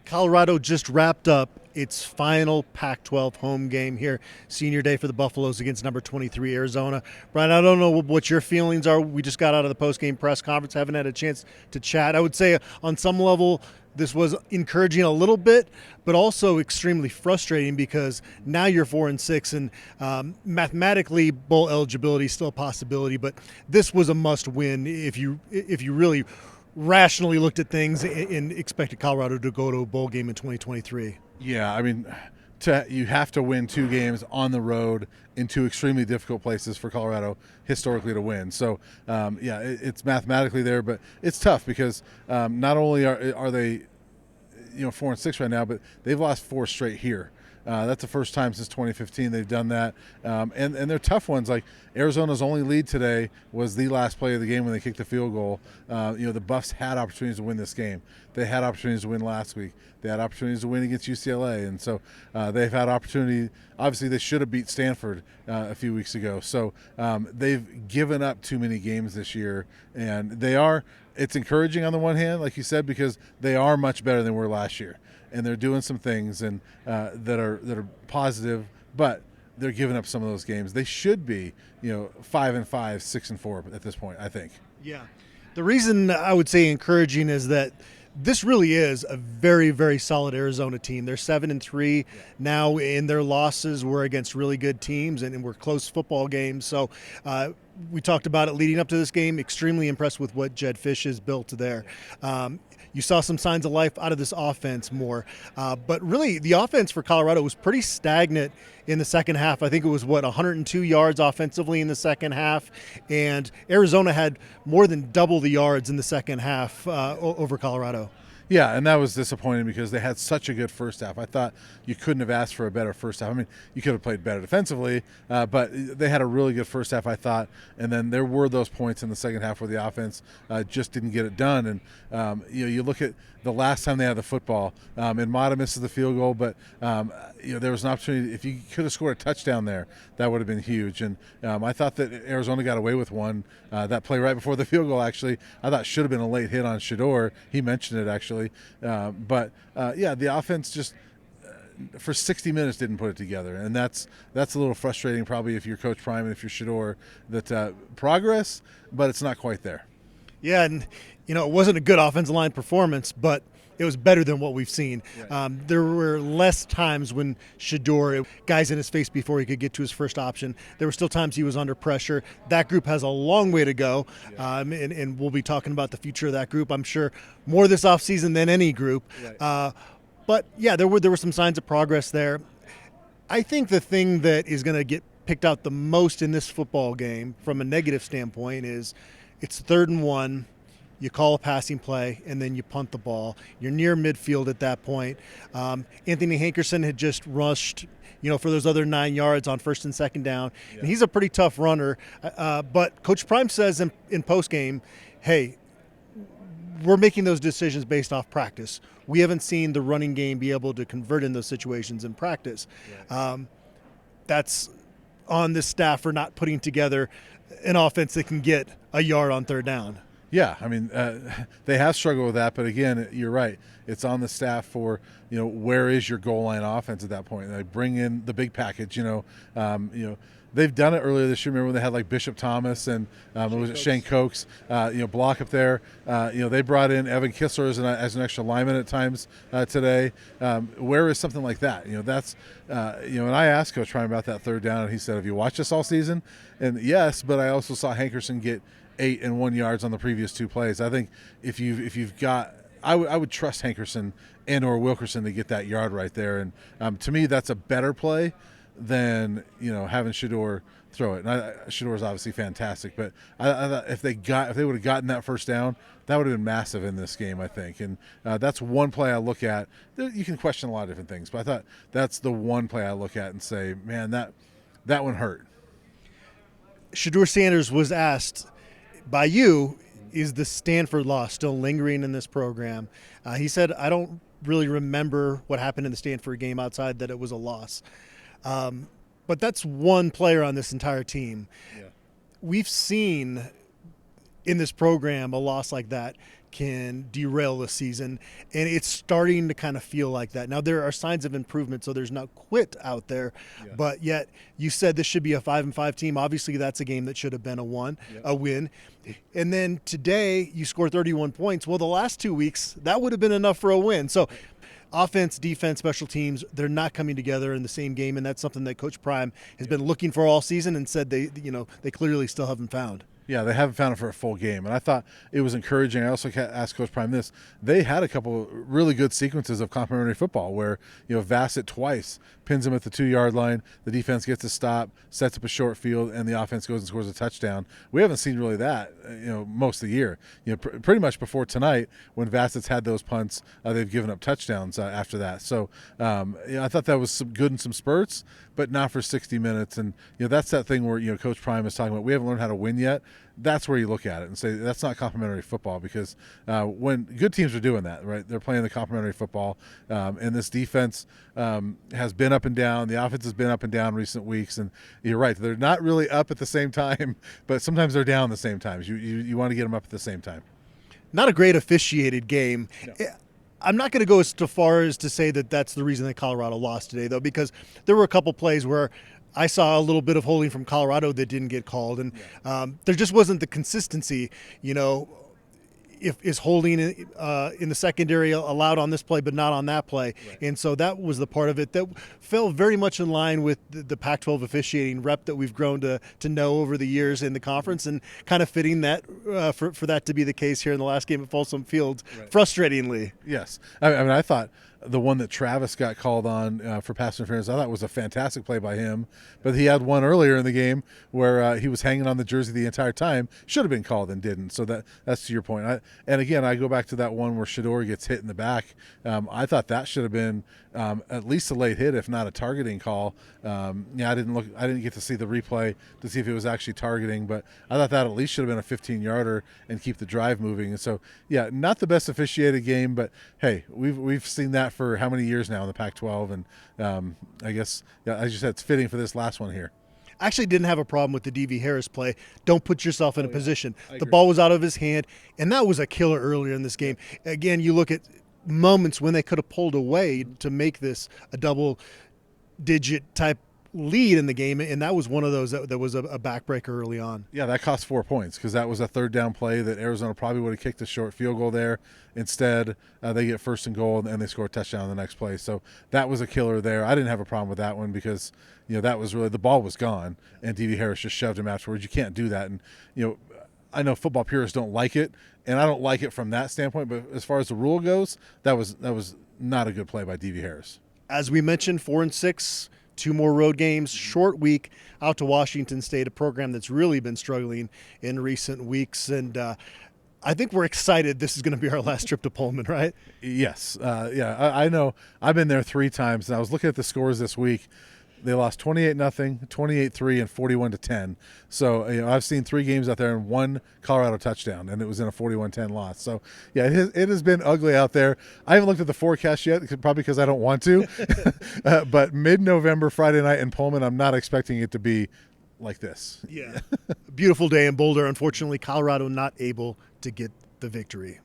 Colorado just wrapped up its final Pac-12 home game here, senior day for the Buffaloes against number 23 Arizona. Brian, I don't know what your feelings are. We just got out of the post-game press conference, haven't had a chance to chat. I would say on some level this was encouraging a little bit, but also extremely frustrating because now you're 4-6, and mathematically bowl eligibility is still a possibility. But this was a must-win if you really rationally looked at things and expected Colorado to go to a bowl game in 2023. Yeah, I mean, you have to win 2 games on the road in 2 extremely difficult places for Colorado historically to win. So, it's mathematically there, but it's tough because not only are they 4-6 right now, but they've lost 4 straight here. That's the first time since 2015 they've done that. And they're tough ones. Like Arizona's only lead today was the last play of the game when they kicked the field goal. The Buffs had opportunities to win this game. They had opportunities to win last week. They had opportunities to win against UCLA. And so they've had opportunity. Obviously, they should have beat Stanford a few weeks ago. So they've given up too many games this year. And it's encouraging on the one hand, like you said, because they are much better than we were last year. And they're doing some things that are positive, but they're giving up some of those games. They should be, 5-5, 6-4 at this point, I think. Yeah. The reason I would say encouraging is that this really is a very, very solid Arizona team. They're 7-3 now, and their losses were against really good teams and were close football games. So we talked about it leading up to this game. Extremely impressed with what Jed Fish has built there. You saw some signs of life out of this offense more. But really, the offense for Colorado was pretty stagnant in the second half. I think it was, 102 yards offensively in the second half. And Arizona had more than double the yards in the second half over Colorado. Yeah, and that was disappointing because they had such a good first half. I thought you couldn't have asked for a better first half. I mean, you could have played better defensively, but they had a really good first half, I thought. And then there were those points in the second half where the offense just didn't get it done. And, you look at the last time they had the football, and Mata misses the field goal, but, there was an opportunity. If you could have scored a touchdown there, that would have been huge. And I thought that Arizona got away with one. That play right before the field goal, actually, I thought should have been a late hit on Shedeur. He mentioned it, actually. The offense just for 60 minutes didn't put it together, and that's a little frustrating probably if you're Coach Prime and if you're Shedeur, that progress, but it's not quite there. Yeah, and it wasn't a good offensive line performance, but it was better than what we've seen. Right. There were less times when Shedeur, guys in his face before he could get to his first option. There were still times he was under pressure. That group has a long way to go, and we'll be talking about the future of that group, I'm sure, more this offseason than any group. Right. There were some signs of progress there. I think the thing that is going to get picked out the most in this football game from a negative standpoint is it's 3rd and 1. You call a passing play, and then you punt the ball. You're near midfield at that point. Anthony Hankerson had just rushed, for those other 9 yards on 1st and 2nd down. Yeah. And he's a pretty tough runner. But Coach Prime says in postgame, hey, we're making those decisions based off practice. We haven't seen the running game be able to convert in those situations in practice. Yeah. That's on this staff for not putting together an offense that can get a yard on 3rd down. Yeah, I mean, they have struggled with that, but again, you're right. It's on the staff for, where is your goal line offense at that point? They bring in the big package, They've done it earlier this year. Remember when they had like Bishop Thomas and Shane Cokes, block up there. They brought in Evan Kissler as an extra lineman at times today. Where is something like that? That's and I asked Coach Prime about that 3rd down, and he said, "Have you watched us all season?" And yes, but I also saw Hankerson get 8 and 1 yards on the previous 2 plays. I think if you've got, I would trust Hankerson and or Wilkerson to get that yard right there. And to me, that's a better play than having Shedeur throw it. And Shedeur is obviously fantastic, but I thought if they would have gotten that 1st down, that would have been massive in this game, I think. And that's one play I look at. You can question a lot of different things, but I thought that's the one play I look at and say, man, that one hurt. Shedeur Sanders was asked by you, is the Stanford loss still lingering in this program? He said, I don't really remember what happened in the Stanford game outside that it was a loss. But that's one player on this entire team. Yeah. We've seen in this program, a loss like that can derail the season, and it's starting to kind of feel like that. Now there are signs of improvement, so there's not quit out there, but yet you said this should be a 5-5 team. Obviously, that's a game that should have been a win. And then today you scored 31 points. Well, the last 2 weeks that would have been enough for a win. So offense, defense, special teams, they're not coming together in the same game, and that's something that Coach Prime has been looking for all season and said they clearly still haven't found. Yeah, they haven't found it for a full game. And I thought it was encouraging. I also asked Coach Prime this. They had a couple of really good sequences of complementary football where, Vassett twice pins him at the 2-yard line. The defense gets a stop, sets up a short field, and the offense goes and scores a touchdown. We haven't seen really that, most of the year. Pretty much before tonight when Vassett's had those punts, they've given up touchdowns after that. So I thought that was some good in some spurts, but not for 60 minutes. And, that's that thing where, Coach Prime is talking about we haven't learned how to win yet. That's where you look at it and say that's not complementary football, because when good teams are doing that, right, they're playing the complementary football, and this defense has been up and down. The offense has been up and down recent weeks, and you're right, they're not really up at the same time, but sometimes they're down the same times. You want to get them up at the same time. Not a great officiated game. No. I'm not going to go as far as to say that that's the reason that Colorado lost today, though, because there were a couple plays where I saw a little bit of holding from Colorado that didn't get called, and there just wasn't the consistency. Is holding in the secondary allowed on this play but not on that play, and so that was the part of it that fell very much in line with the Pac-12 officiating rep that we've grown to know over the years in the conference, and kind of fitting that for that to be the case here in the last game at Folsom Field, frustratingly. Yes, I thought the one that Travis got called on for pass interference, I thought was a fantastic play by him. But he had one earlier in the game where he was hanging on the jersey the entire time. Should have been called and didn't. So that's to your point. And again, I go back to that one where Shador gets hit in the back. I thought that should have been at least a late hit, if not a targeting call. I didn't get to see the replay to see if it was actually targeting, but I thought that at least should have been a 15-yarder and keep the drive moving. And so, not the best officiated game, but hey, we've seen that for how many years now in the Pac-12, and I guess, as you said, it's fitting for this last one here. I actually didn't have a problem with the D.V. Harris play. Don't put yourself in a position. The ball was out of his hand, and that was a killer earlier in this game. Again, you look at moments when they could have pulled away to make this a double-digit type lead in the game, and that was one of those that was a backbreaker early on. Yeah, that cost 4 points because that was a third down play that Arizona probably would have kicked a short field goal there. Instead, they get first and goal, and they score a touchdown on the next play. So that was a killer there. I didn't have a problem with that one because, that was really, the ball was gone, and D.V. Harris just shoved him afterwards. You can't do that. And, I know football purists don't like it, and I don't like it from that standpoint, but as far as the rule goes, that was not a good play by D.V. Harris. As we mentioned, 4-6, 2 more road games, short week out to Washington State, a program that's really been struggling in recent weeks. And I think we're excited this is going to be our last trip to Pullman, right? Yes. I know. I've been there 3 times, and I was looking at the scores this week. They lost 28-0, 28-3, and 41-10. So I've seen 3 games out there and 1 Colorado touchdown, and it was in a 41-10 loss. So it has been ugly out there. I haven't looked at the forecast yet, probably because I don't want to. But mid-November, Friday night in Pullman, I'm not expecting it to be like this. Yeah, beautiful day in Boulder. Unfortunately, Colorado not able to get the victory.